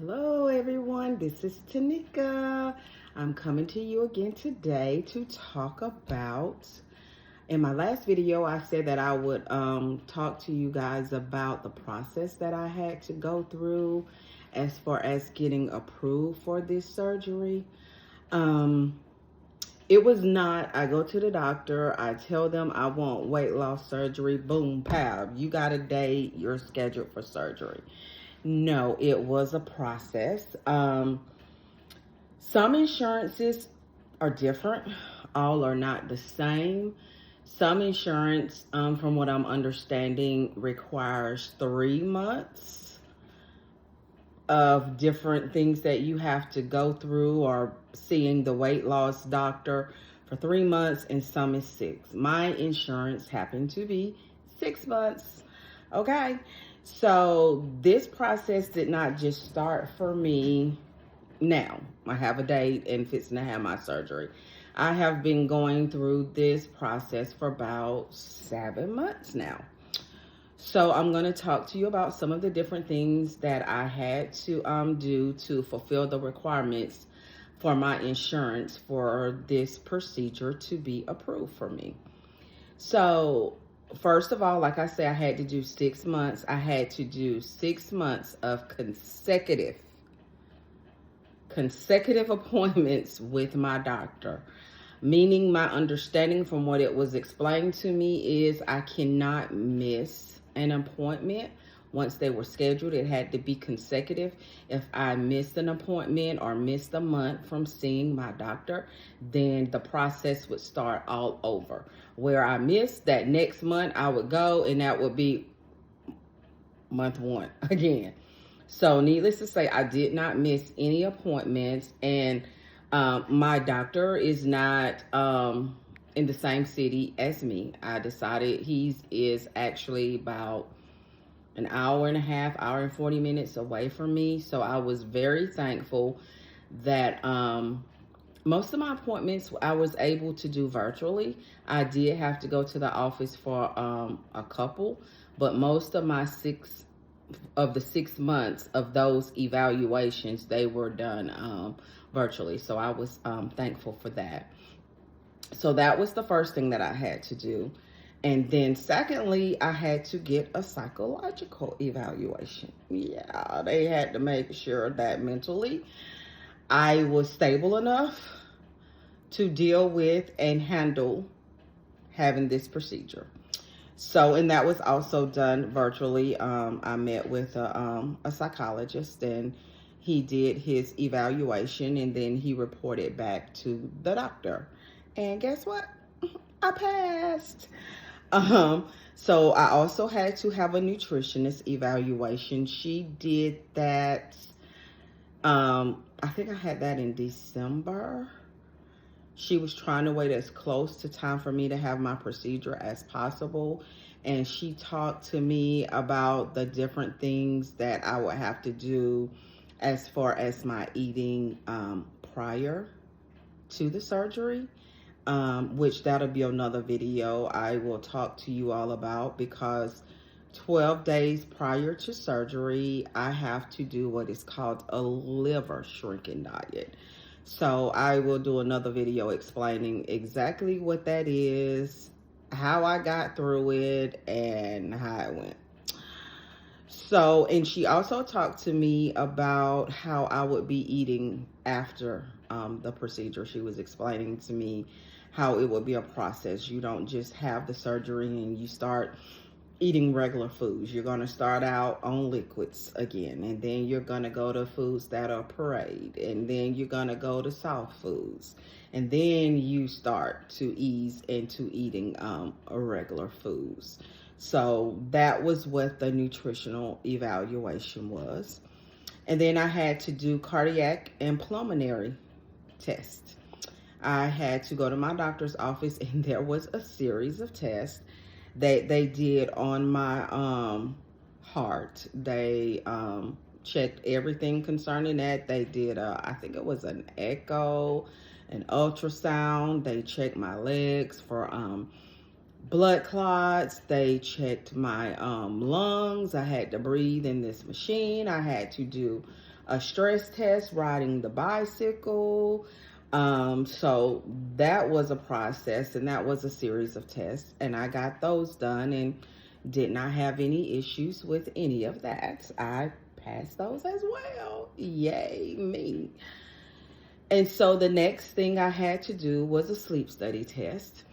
Hello everyone, this is Tanika. I'm coming to you again today to talk about, in my last video I said that I would talk to you guys about the process that I had to go through as far as getting approved for this surgery. It was not, I go to the doctor, I tell them I want weight loss surgery, boom, pow, you got a date, you're scheduled for surgery. No, it was a process. Some insurances are different. All are not the same. Some insurance, from what I'm understanding, requires 3 months of different things that you have to go through, or seeing the weight loss doctor for 3 months, and some is 6. My insurance happened to be 6 months. Okay. So this process did not just start for me now. I have a date and fixing to have my surgery. I have been going through this process for about 7 months now. So I'm going to talk to you about some of the different things that I had to do to fulfill the requirements for my insurance for this procedure to be approved for me. So first of all, like I said, I had to do 6 months. I had to do 6 months of consecutive appointments with my doctor, meaning my understanding from what it was explained to me is I cannot miss an appointment. Once they were scheduled, it had to be consecutive. If I missed an appointment or missed a month from seeing my doctor, then the process would start all over. Where I missed, that next month I would go, and that would be month 1 again. So needless to say, I did not miss any appointments, and my doctor is not in the same city as me. I decided he is actually about an hour and a half, hour and 40 minutes away from me. So I was very thankful that most of my appointments I was able to do virtually. I did have to go to the office for a couple, but most of my 6 months of those evaluations, they were done virtually. So I was thankful for that. So that was the first thing that I had to do. And then secondly, I had to get a psychological evaluation. Yeah, they had to make sure that mentally I was stable enough to deal with and handle having this procedure. So, and that was also done virtually. I met with a psychologist, and he did his evaluation, and then he reported back to the doctor. And guess what? I passed. So I also had to have a nutritionist evaluation. She did that. I think I had that in December. She was trying to wait as close to time for me to have my procedure as possible. And she talked to me about the different things that I would have to do as far as my eating prior to the surgery. Which that'll be another video I will talk to you all about, because 12 days prior to surgery, I have to do what is called a liver shrinking diet. So I will do another video explaining exactly what that is, how I got through it, and how it went. So, and she also talked to me about how I would be eating after the procedure. She was explaining to me how it would be a process. You don't just have the surgery and you start eating regular foods. You're going to start out on liquids again, and then you're going to go to foods that are pureed, and then you're going to go to soft foods, and then you start to ease into eating regular foods. So that was what the nutritional evaluation was. And then I had to do cardiac and pulmonary tests. I had to go to my doctor's office, and there was a series of tests that they did on my heart. They checked everything concerning that. They did, I think it was an echo, an ultrasound. They checked my legs for blood clots. They checked my lungs. I had to breathe in this machine. I had to do a stress test riding the bicycle. So that was a process, and that was a series of tests, and I got those done and did not have any issues with any of that. I passed those as well. Yay, me. And so the next thing I had to do was a sleep study test.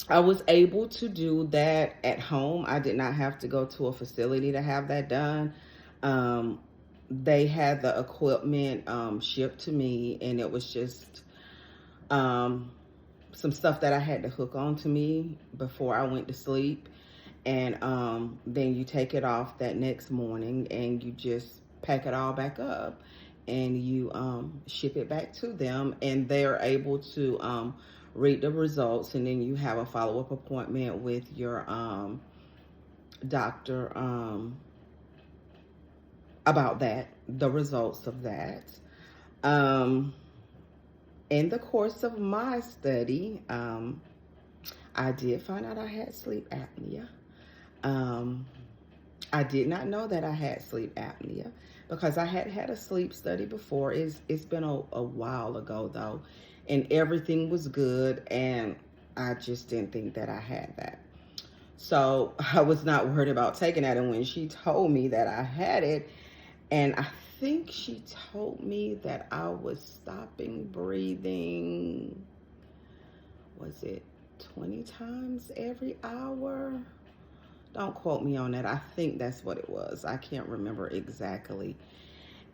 I was able to do that at home. I did not have to go to a facility to have that done. They had the equipment shipped to me, and it was just some stuff that I had to hook on to me before I went to sleep. And then you take it off that next morning and you just pack it all back up and you ship it back to them, and they're able to read the results, and then you have a follow-up appointment with your doctor about that, the results of that. In the course of my study, I did find out I had sleep apnea. I did not know that I had sleep apnea because I had had a sleep study before. It's been a while ago though, and everything was good, and I just didn't think that I had that. So I was not worried about taking that, and when she told me that I had it, and I think she told me that I was stopping breathing, was it 20 times every hour? Don't quote me on that. I think that's what it was. I can't remember exactly.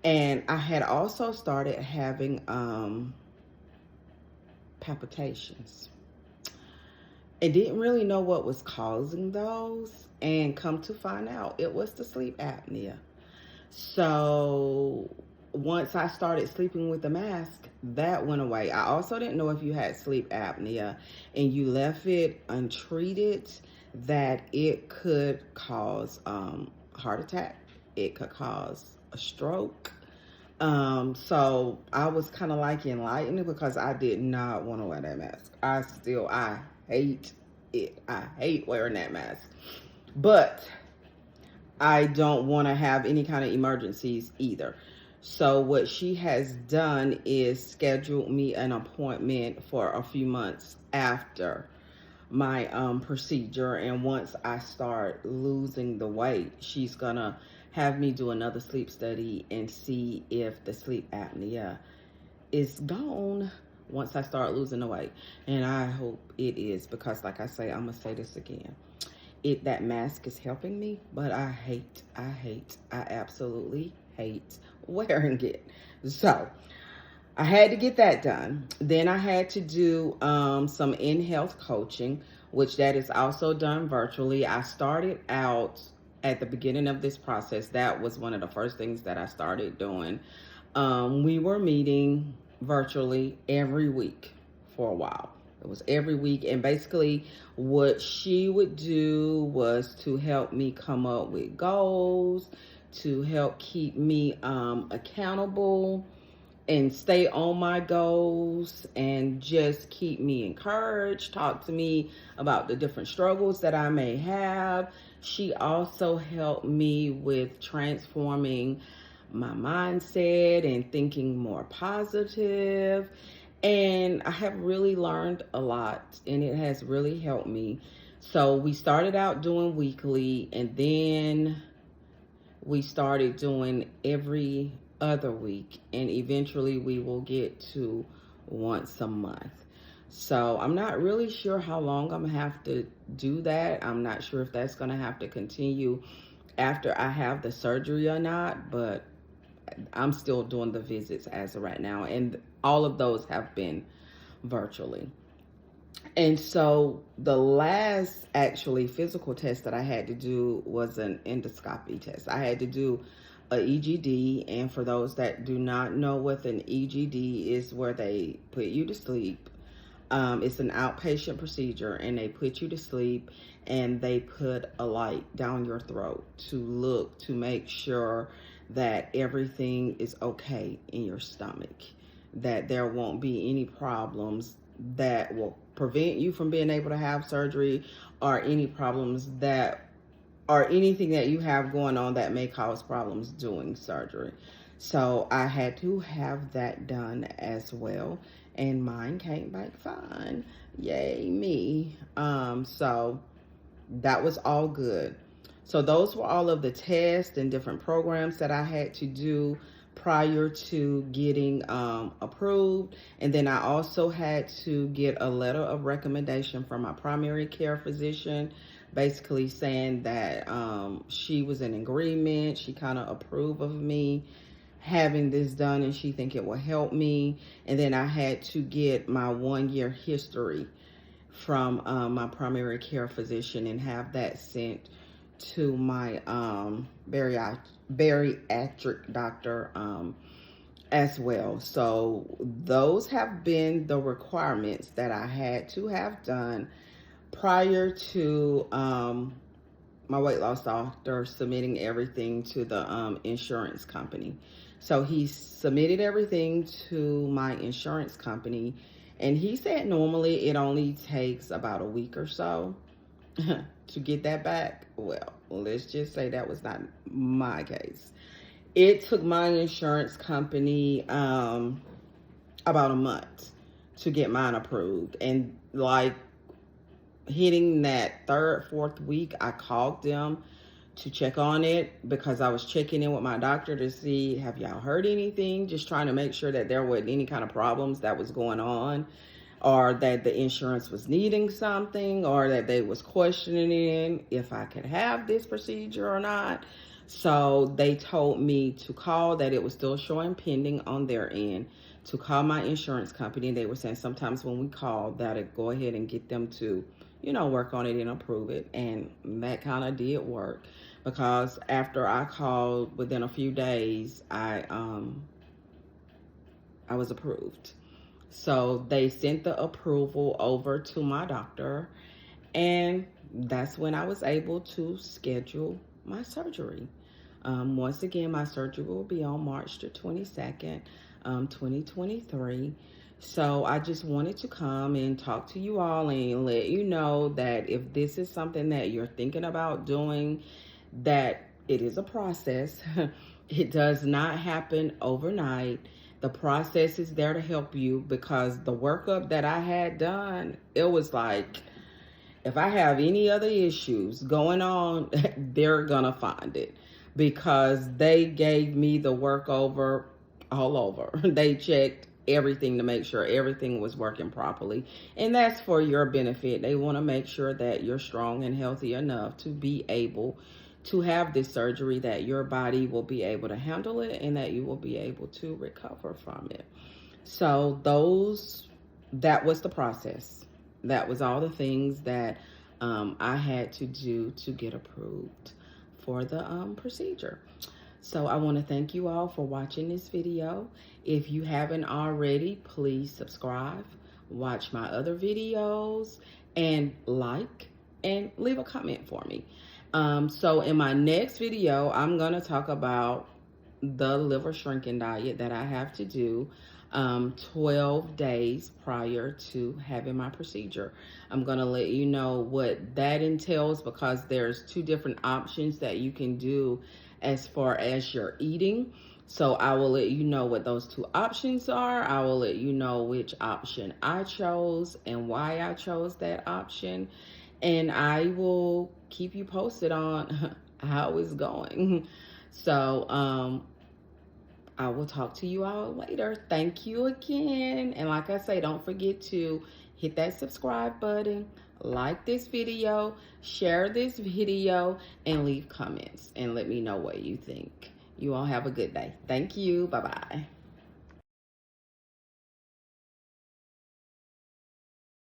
And I had also started having palpitations. I didn't really know what was causing those, and come to find out, it was the sleep apnea. So once I started sleeping with the mask, that went away. I also didn't know if you had sleep apnea and you left it untreated, that it could cause heart attack. It could cause a stroke. So I was kind of like enlightened because I did not want to wear that mask. I hate it. I hate wearing that mask. But I don't want to have any kind of emergencies either. So what she has done is scheduled me an appointment for a few months after my procedure, and once I start losing the weight, she's gonna have me do another sleep study and see if the sleep apnea is gone once I start losing the weight. And I hope it is, because like I say, I'm gonna say this again, that mask is helping me, but I absolutely hate wearing it. So I had to get that done. Then I had to do some in-health coaching, which that is also done virtually. I started out at the beginning of this process. That was one of the first things that I started doing. We were meeting virtually every week for a while. It was every week, and basically what she would do was to help me come up with goals, to help keep me accountable and stay on my goals, and just keep me encouraged, talk to me about the different struggles that I may have. She also helped me with transforming my mindset and thinking more positive. And I have really learned a lot, and it has really helped me. So we started out doing weekly, and then we started doing every other week, and eventually we will get to once a month. So I'm not really sure how long I'm gonna have to do that. I'm not sure if that's gonna have to continue after I have the surgery or not, but I'm still doing the visits as of right now, and all of those have been virtually. And so the last actually physical test that I had to do was an endoscopy test. I had to do a EGD, and for those that do not know what an EGD is, where they put you to sleep. It's an outpatient procedure, and they put you to sleep, and they put a light down your throat to make sure that everything is okay in your stomach, that there won't be any problems that will prevent you from being able to have surgery, or any problems that, or anything that you have going on that may cause problems doing surgery. So I had to have that done as well, and mine came back fine. Yay me. So that was all good. So those were all of the tests and different programs that I had to do prior to getting approved. And then I also had to get a letter of recommendation from my primary care physician, basically saying that she was in agreement. She kind of approved of me having this done, and she think it will help me. And then I had to get my 1-year history from my primary care physician and have that sent to my bariatric doctor as well. So those have been the requirements that I had to have done prior to my weight loss doctor submitting everything to the insurance company. So he submitted everything to my insurance company, and he said normally it only takes about a week or so to get that back. Well, let's just say that was not my case. It took my insurance company about a month to get mine approved. And like hitting that 3rd, 4th week, I called them to check on it, because I was checking in with my doctor to see, have y'all heard anything? Just trying to make sure that there wasn't any kind of problems that was going on, or that the insurance was needing something, or that they was questioning if I could have this procedure or not. So they told me to call, that it was still showing pending on their end, to call my insurance company. They were saying sometimes when we call, that'll go ahead and get them to, you know, work on it and approve it. And that kind of did work, because after I called, within a few days, I was approved. So they sent the approval over to my doctor, and that's when I was able to schedule my surgery. Once again, my surgery will be on March the 22nd, 2023. So I just wanted to come and talk to you all and let you know that if this is something that you're thinking about doing, that it is a process. It does not happen overnight. The process is there to help you, because the workup that I had done, it was like, if I have any other issues going on, they're gonna find it, because they gave me the work over all over. They checked everything to make sure everything was working properly, and that's for your benefit. They want to make sure that you're strong and healthy enough to be able to have this surgery, that your body will be able to handle it, and that you will be able to recover from it. So that was the process. That was all the things that I had to do to get approved for the procedure. So I want to thank you all for watching this video. If you haven't already, please subscribe, watch my other videos, and like and leave a comment for me. So in my next video, I'm going to talk about the liver shrinking diet that I have to do 12 days prior to having my procedure. I'm going to let you know what that entails, because there's 2 different options that you can do as far as your eating. So I will let you know what those 2 options are. I will let you know which option I chose and why I chose that option. And I will keep you posted on how it's going. So I will talk to you all later. Thank you again. And like I say, don't forget to hit that subscribe button, like this video, share this video, and leave comments and let me know what you think. You all have a good day. Thank you. Bye-bye.